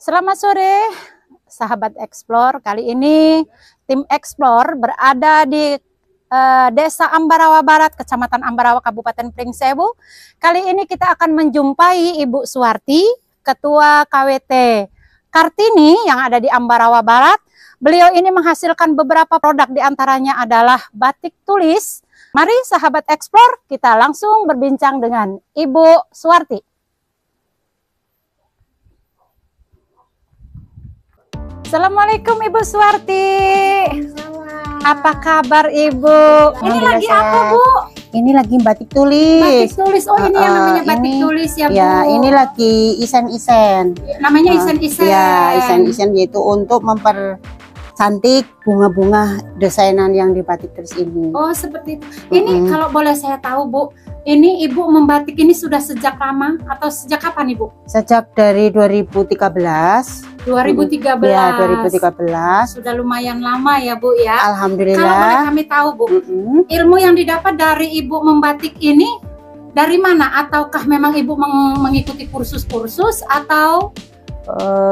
Selamat sore, sahabat Explore. Kali ini tim Explore berada di Desa Ambarawa Barat, Kecamatan Ambarawa, Kabupaten Pringsewu. Kali ini kita akan menjumpai Ibu Suwarti, Ketua KWT Kartini yang ada di Ambarawa Barat. Beliau ini menghasilkan beberapa produk, diantaranya adalah batik tulis. Mari sahabat Explore, kita langsung berbincang dengan Ibu Suwarti. Assalamualaikum Ibu Suwarti. Apa kabar Ibu? Ini lagi apa Bu? Ini lagi batik tulis. Batik tulis. Oh ini yang namanya batik tulis ya Bu? Ya, ini lagi isen-isen. Namanya isen-isen. Ya, isen-isen yaitu untuk mempercantik bunga-bunga desainan yang di batik tulis ini. Oh seperti itu. Ini kalau boleh saya tahu Bu, ini Ibu membatik ini sudah sejak lama atau sejak kapan Ibu? Sejak dari 2013. 2013. Ya, 2013. Sudah lumayan lama ya Bu ya. Alhamdulillah. Kalau boleh kami tahu Bu, ilmu yang didapat dari Ibu membatik ini dari mana? Ataukah memang Ibu mengikuti kursus-kursus atau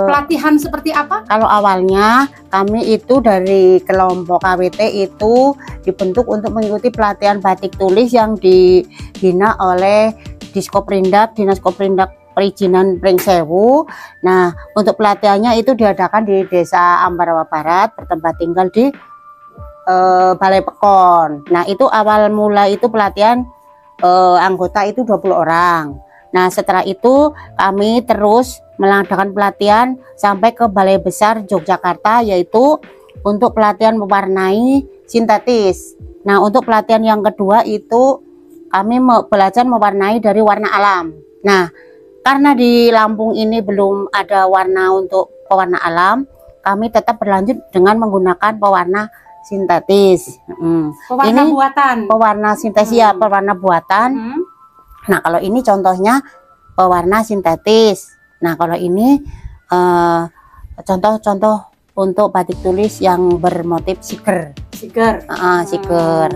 pelatihan seperti apa? Kalau awalnya kami itu dari kelompok KWT itu dibentuk untuk mengikuti pelatihan batik tulis yang dibina oleh Diskoprindak, Dinas Koprindak Perizinan Pringsewu. Nah, untuk pelatihannya itu diadakan di Desa Ambarawa Barat, bertempat tinggal di Balai Pekon. Nah, itu awal mula itu pelatihan anggota itu 20 orang. Nah, setelah itu kami terus mengadakan pelatihan sampai ke Balai Besar Yogyakarta, yaitu untuk pelatihan mewarnai sintetis. Nah, untuk pelatihan yang kedua itu kami belajar mewarnai dari warna alam. Nah, karena di Lampung ini belum ada warna untuk pewarna alam, kami tetap berlanjut dengan menggunakan pewarna sintetis. Pewarna ini buatan. Pewarna sintetis ya, pewarna buatan. Nah, kalau ini contohnya pewarna sintetis. Nah, kalau ini contoh-contoh untuk batik tulis yang bermotif siger. Siger. Siger.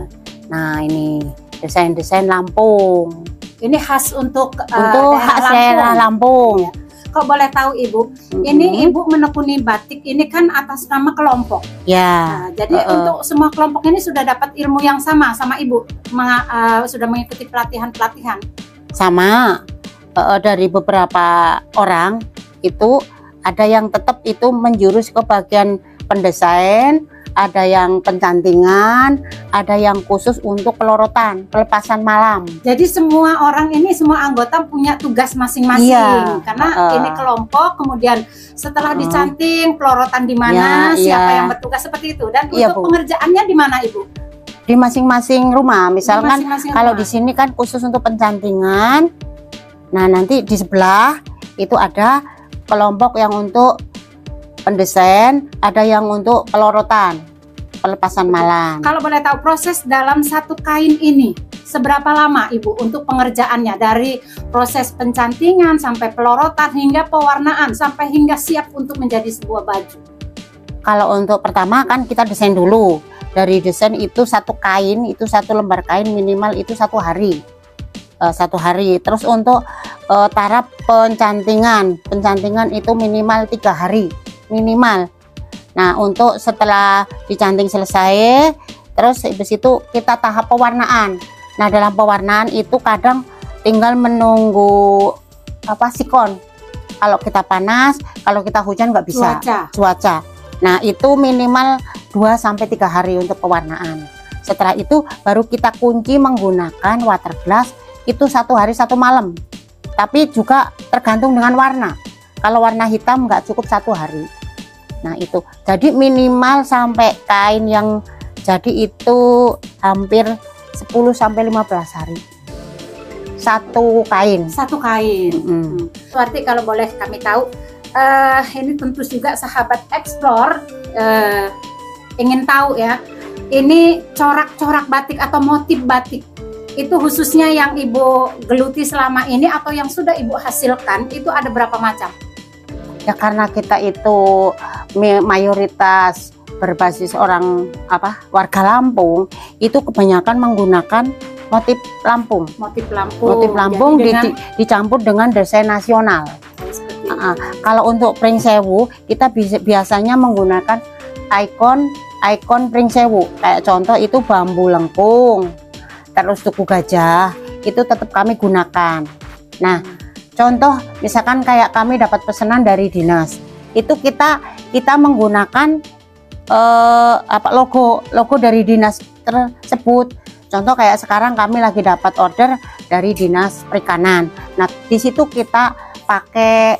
Nah, ini desain-desain Lampung. Ini khas untuk khas daerah Lampung. Kalau boleh tahu Ibu, ini Ibu menekuni batik ini kan atas nama kelompok. Ya. Nah, jadi untuk semua kelompok ini sudah dapat ilmu yang sama Ibu, sudah mengikuti pelatihan-pelatihan. Sama. Dari beberapa orang itu ada yang tetap itu menjurus ke bagian pendesain, ada yang pencantingan, ada yang khusus untuk pelorotan, pelepasan malam. Jadi semua orang ini, semua anggota punya tugas masing-masing. Karena ini kelompok, kemudian setelah dicanting, pelorotan di mana, siapa yang bertugas seperti itu. Dan untuk pengerjaannya di mana Ibu? Di masing-masing rumah. Misalkan kalau di sini kan khusus untuk pencantingan. Nah, nanti di sebelah itu ada kelompok yang untuk pendesain, ada yang untuk pelorotan, pelepasan malam. Kalau boleh tahu proses dalam satu kain ini seberapa lama Ibu untuk pengerjaannya, dari proses pencantingan sampai pelorotan hingga pewarnaan sampai hingga siap untuk menjadi sebuah baju? Kalau untuk pertama kan kita desain dulu. Dari desain itu satu kain, itu satu lembar kain minimal itu 1 hari. 1 hari. Terus untuk taraf pencantingan itu minimal 3 hari minimal. Nah, untuk setelah dicanting selesai, terus habis itu kita tahap pewarnaan. Nah, dalam pewarnaan itu kadang tinggal menunggu sikon. Kalau kita panas, kalau kita hujan nggak bisa. Cuaca. Nah, itu minimal 2-3 hari untuk pewarnaan. Setelah itu baru kita kunci menggunakan water glass, itu 1 hari 1 malam. Tapi juga tergantung dengan warna. Kalau warna hitam nggak cukup 1 hari. Nah, itu jadi minimal sampai kain yang jadi itu hampir 10-15 hari. 1 kain. 1 kain. Berarti kalau boleh kami tahu, ini tentu juga sahabat Explore ingin tahu ya, ini corak-corak batik atau motif batik itu khususnya yang Ibu geluti selama ini atau yang sudah Ibu hasilkan itu ada berapa macam? Ya, karena kita itu mayoritas berbasis orang warga Lampung, itu kebanyakan menggunakan motif Lampung. Motif Lampung dicampur dengan desain nasional. Kalau untuk Pringsewu kita biasanya menggunakan ikon Pringsewu. Kayak contoh itu bambu lengkung, terus tugu gajah, itu tetap kami gunakan. Nah, contoh misalkan kayak kami dapat pesanan dari dinas, itu kita menggunakan logo dari dinas tersebut. Contoh kayak sekarang kami lagi dapat order dari dinas perikanan. Nah, di situ kita pakai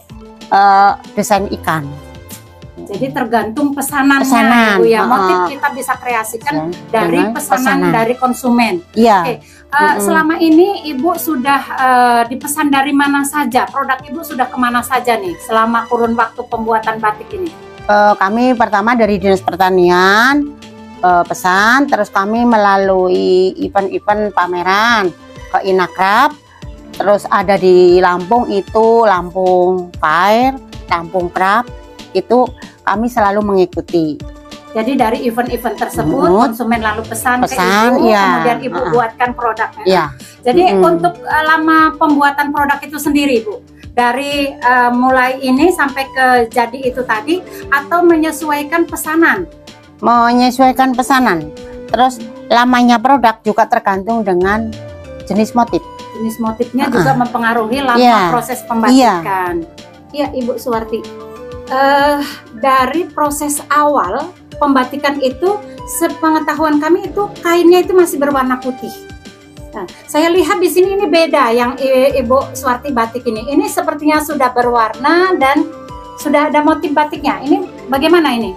desain ikan. Jadi tergantung pesanannya, Ibu ya. Motif kita bisa kreasikan dari pesanan dari konsumen. Iya. Oke. Selama ini Ibu sudah dipesan dari mana saja? Produk Ibu sudah kemana saja nih selama kurun waktu pembuatan batik ini? Kami pertama dari Dinas Pertanian pesan, terus kami melalui event-event pameran ke Inakrab, terus ada di Lampung itu Lampung Fair, Lampung Craft, itu kami selalu mengikuti. Jadi dari event-event tersebut konsumen lalu pesan ke Ibu, kemudian Ibu buatkan produknya. Iya. Jadi untuk lama pembuatan produk itu sendiri, Bu, dari mulai ini sampai ke jadi itu tadi, atau menyesuaikan pesanan? Menyesuaikan pesanan. Terus lamanya produk juga tergantung dengan jenis motif. Jenis motifnya juga mempengaruhi lama proses pembatikan. Iya, Ibu Suwarti. Dari proses awal pembatikan itu, sepengetahuan kami itu kainnya itu masih berwarna putih. Nah, saya lihat di sini ini beda yang Ibu Suwarti batik ini. Ini sepertinya sudah berwarna dan sudah ada motif batiknya. Ini bagaimana ini?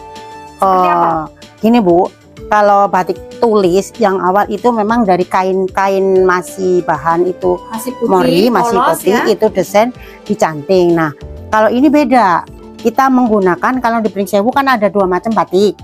Seperti apa? Gini Bu, kalau batik tulis yang awal itu memang dari kain-kain masih bahan itu masih putih, mori, masih polos, putih, ya? itu desain dicanting. Nah, kalau ini beda. Kita menggunakan, kalau di Pringsewu kan ada dua macam batik,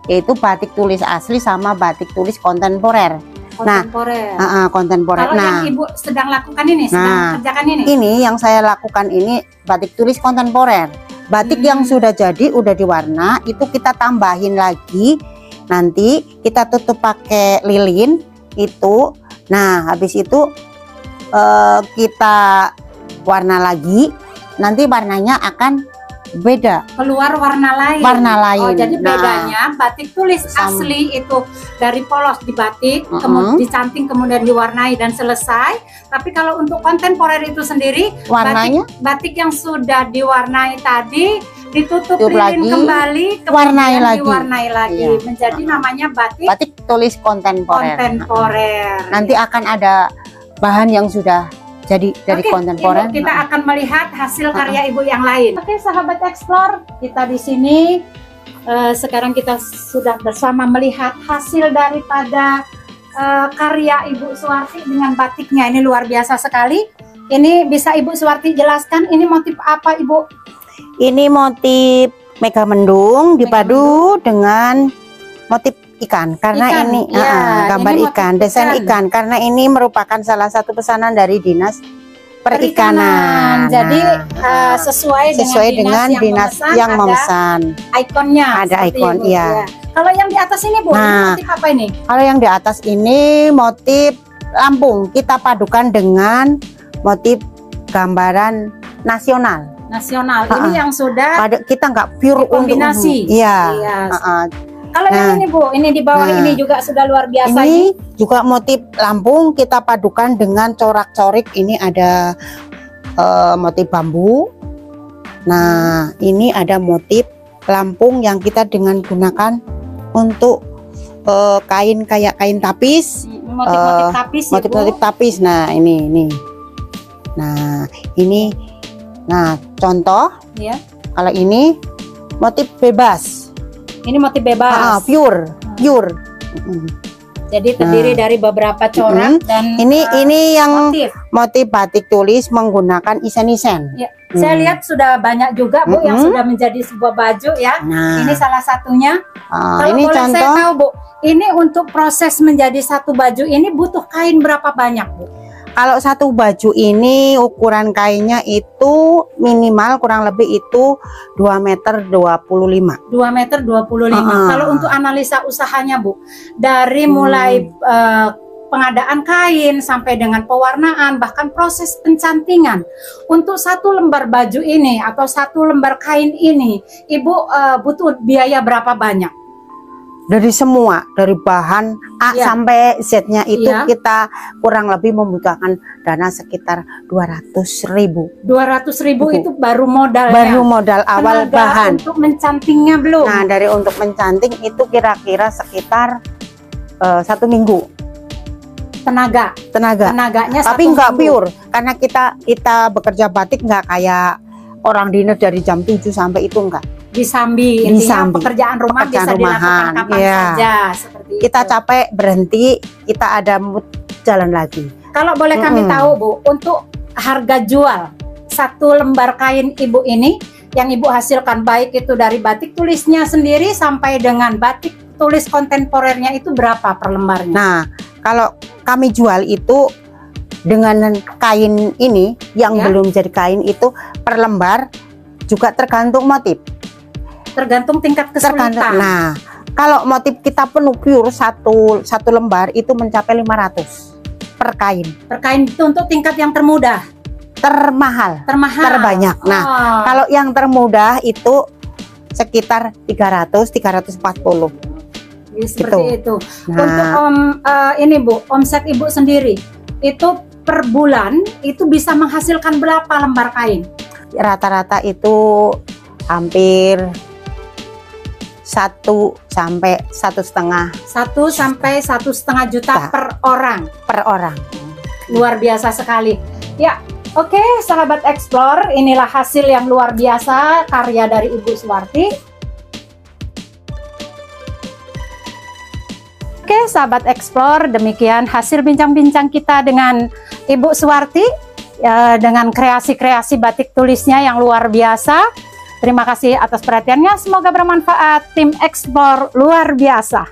yaitu batik tulis asli sama batik tulis kontemporer. Kontemporer. Kontemporer. Kalau yang Ibu sedang lakukan ini, sedang kerjakan ini? Ini yang saya lakukan ini batik tulis kontemporer. Batik yang sudah jadi, udah diwarna, itu kita tambahin lagi. Nanti kita tutup pakai lilin itu. Nah, habis itu kita warna lagi. Nanti warnanya akan beda, keluar warna lain. Oh, jadi bedanya batik tulis asli itu dari polos dibatik, kemudian dicanting, kemudian diwarnai dan selesai. Tapi kalau untuk kontemporer itu sendiri, warnanya batik yang sudah diwarnai tadi ditutup lilin lagi, kembali, kemudian diwarnai lagi, menjadi namanya batik tulis kontemporer. Nanti akan ada bahan yang sudah jadi dari kontemporer. Ibu, kita akan melihat hasil karya Ibu yang lain. Oke, sahabat Explore, kita di sini sekarang kita sudah bersama melihat hasil daripada karya Ibu Suwarti dengan batiknya. Ini luar biasa sekali. Ini bisa Ibu Suwarti jelaskan, ini motif apa, Ibu? Ini motif mega mendung dipadu dengan motif ikan, karena ini gambar ikan, desain ikan, karena ini merupakan salah satu pesanan dari Dinas Perikanan. Jadi sesuai dengan dinas yang memesan. Ikonnya ada ikon, iya. Kalau yang di atas ini, Bu, motif apa ini? Kalau yang di atas ini motif Lampung, kita padukan dengan motif gambaran nasional. Ini yang sudah kita nggak pure kombinasi. Kalau yang ini, Bu, ini di bawah ini juga sudah luar biasa. Ini juga motif Lampung, kita padukan dengan corak-corik. Ini ada motif bambu. Nah, ini ada motif Lampung yang kita dengan gunakan untuk kain, kayak kain tapis. Motif-motif tapis. Motif-motif tapis. Nah, ini. Nah, ini. Nah, contoh. Ya. Kalau ini motif bebas. Ini motif bebas. Pure. Jadi terdiri dari beberapa corak dan ini yang motif batik tulis menggunakan isen-isen. Ya, saya lihat sudah banyak juga, Bu, yang sudah menjadi sebuah baju ya. Ini salah satunya. Kalau ini boleh contoh, saya tahu, Bu, ini untuk proses menjadi satu baju ini butuh kain berapa banyak, Bu? Kalau satu baju ini ukuran kainnya itu minimal kurang lebih itu 2,25 meter. 2,25 meter. Kalau untuk analisa usahanya, Bu, dari mulai pengadaan kain sampai dengan pewarnaan, bahkan proses pencantingan. Untuk satu lembar baju ini atau satu lembar kain ini, Ibu butuh biaya berapa banyak? Dari semua, dari bahan A sampai Z-nya itu kita kurang lebih membutuhkan dana sekitar 200.000. 200.000 itu baru modal. Baru modal awal bahan. Untuk mencantingnya belum? Nah, dari untuk mencanting itu kira-kira sekitar 1 minggu. Tenaganya tapi nggak pure, karena kita bekerja batik nggak kayak orang dinas dari jam 7 sampai itu enggak. Disambi, intinya pekerjaan rumah bisa dilakukan kapan saja. Seperti kita itu. Capek berhenti, kita ada mood jalan lagi. Kalau boleh kami tahu Bu, untuk harga jual satu lembar kain Ibu ini yang Ibu hasilkan, baik itu dari batik tulisnya sendiri sampai dengan batik tulis kontemporernya, itu berapa per lembarnya? Nah, kalau kami jual itu dengan kain ini yang belum jadi kain itu per lembar juga tergantung motif. Tergantung tingkat kesulitan. Nah, kalau motif kita penuh pure satu lembar itu mencapai 500 per kain. Per kain itu untuk tingkat yang termudah. Termahal. Terbanyak. Nah, kalau yang termudah itu sekitar 300-340. Seperti itu. Nah, untuk ini Bu, omset Ibu sendiri itu per bulan itu bisa menghasilkan berapa lembar kain? Rata-rata itu hampir 1 sampai 1,5. 1 sampai 1,5 juta per orang. Luar biasa sekali. Ya, oke, sahabat Explore, inilah hasil yang luar biasa karya dari Ibu Suwarti. Oke, sahabat Explore, demikian hasil bincang-bincang kita dengan Ibu Suwarti dengan kreasi-kreasi batik tulisnya yang luar biasa. Terima kasih atas perhatiannya, semoga bermanfaat. Tim Explore luar biasa.